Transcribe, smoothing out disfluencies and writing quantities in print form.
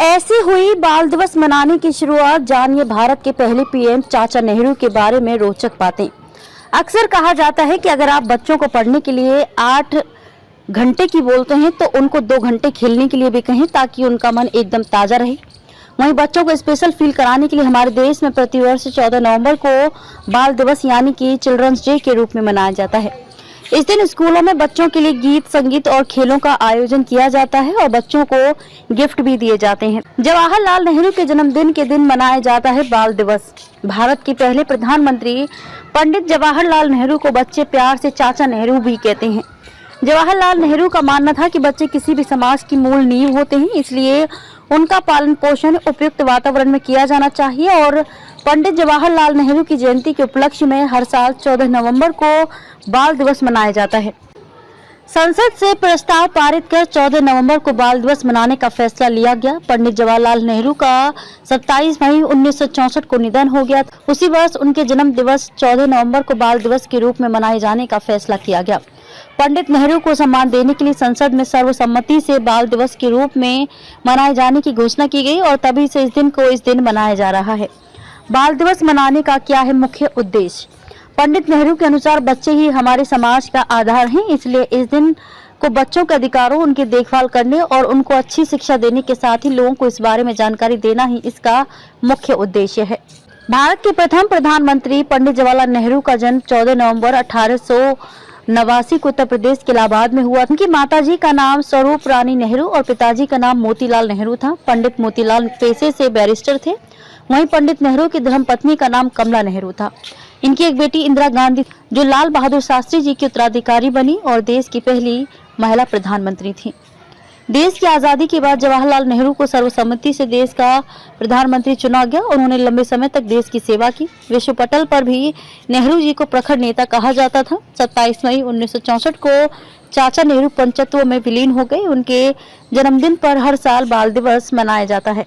ऐसी हुई बाल दिवस मनाने की शुरुआत। जानिए भारत के पहले पीएम चाचा नेहरू के बारे में रोचक बातें। अक्सर कहा जाता है कि अगर आप बच्चों को पढ़ने के लिए 8 घंटे की बोलते हैं तो उनको 2 घंटे खेलने के लिए भी कहें ताकि उनका मन एकदम ताजा रहे। वहीं बच्चों को स्पेशल फील कराने के लिए हमारे देश में प्रतिवर्ष 14 नवंबर को बाल दिवस यानी कि चिल्ड्रंस डे के रूप में मनाया जाता है। इस दिन स्कूलों में बच्चों के लिए गीत, संगीत और खेलों का आयोजन किया जाता है और बच्चों को गिफ्ट भी दिए जाते हैं। जवाहरलाल नेहरू के जन्मदिन के दिन मनाया जाता है बाल दिवस। भारत के पहले प्रधानमंत्री पंडित जवाहरलाल नेहरू को बच्चे प्यार से चाचा नेहरू भी कहते हैं। जवाहरलाल नेहरू का मानना था कि बच्चे किसी भी समाज की मूल नींव होते हैं, इसलिए उनका पालन पोषण उपयुक्त वातावरण में किया जाना चाहिए और पंडित जवाहरलाल नेहरू की जयंती के उपलक्ष्य में हर साल 14 नवंबर को बाल दिवस मनाया जाता है। संसद से प्रस्ताव पारित कर 14 नवंबर को बाल दिवस मनाने का फैसला लिया गया। पंडित जवाहरलाल नेहरू का 27 मई 1964 को निधन हो गया। उसी वर्ष उनके जन्म दिवस 14 नवंबर को बाल दिवस के रूप में मनाए जाने का फैसला किया गया। पंडित नेहरू को सम्मान देने के लिए संसद में सर्वसम्मति से बाल दिवस के रूप में मनाए जाने की घोषणा की गई और तभी से इस दिन मनाया जा रहा है। बाल दिवस मनाने का क्या है मुख्य उद्देश्य? पंडित नेहरू के अनुसार बच्चे ही हमारे समाज का आधार हैं, इसलिए इस दिन को बच्चों के अधिकारों, उनकी देखभाल करने और उनको अच्छी शिक्षा देने के साथ ही लोगों को इस बारे में जानकारी देना ही इसका मुख्य उद्देश्य है। भारत के प्रथम प्रधानमंत्री पंडित जवाहरलाल नेहरू का जन्म 14 नवंबर 1889 को उत्तर प्रदेश के इलाहाबाद में हुआ। उनकी माताजी का नाम स्वरूप रानी नेहरू और पिताजी का नाम मोतीलाल नेहरू था। पंडित मोतीलाल पेशे से बैरिस्टर थे। वहीं पंडित नेहरू की धर्मपत्नी का नाम कमला नेहरू था। इनकी एक बेटी इंदिरा गांधी जो लाल बहादुर शास्त्री जी की उत्तराधिकारी बनी और देश की पहली महिला प्रधानमंत्री थी। देश की आजादी के बाद जवाहरलाल नेहरू को सर्वसम्मति से देश का प्रधानमंत्री चुना गया। उन्होंने लंबे समय तक देश की सेवा की। विश्व पटल पर भी नेहरू जी को प्रखर नेता कहा जाता था। 27 मई 1964 को चाचा नेहरू पंचतत्व में विलीन हो गए। उनके जन्मदिन पर हर साल बाल दिवस मनाया जाता है।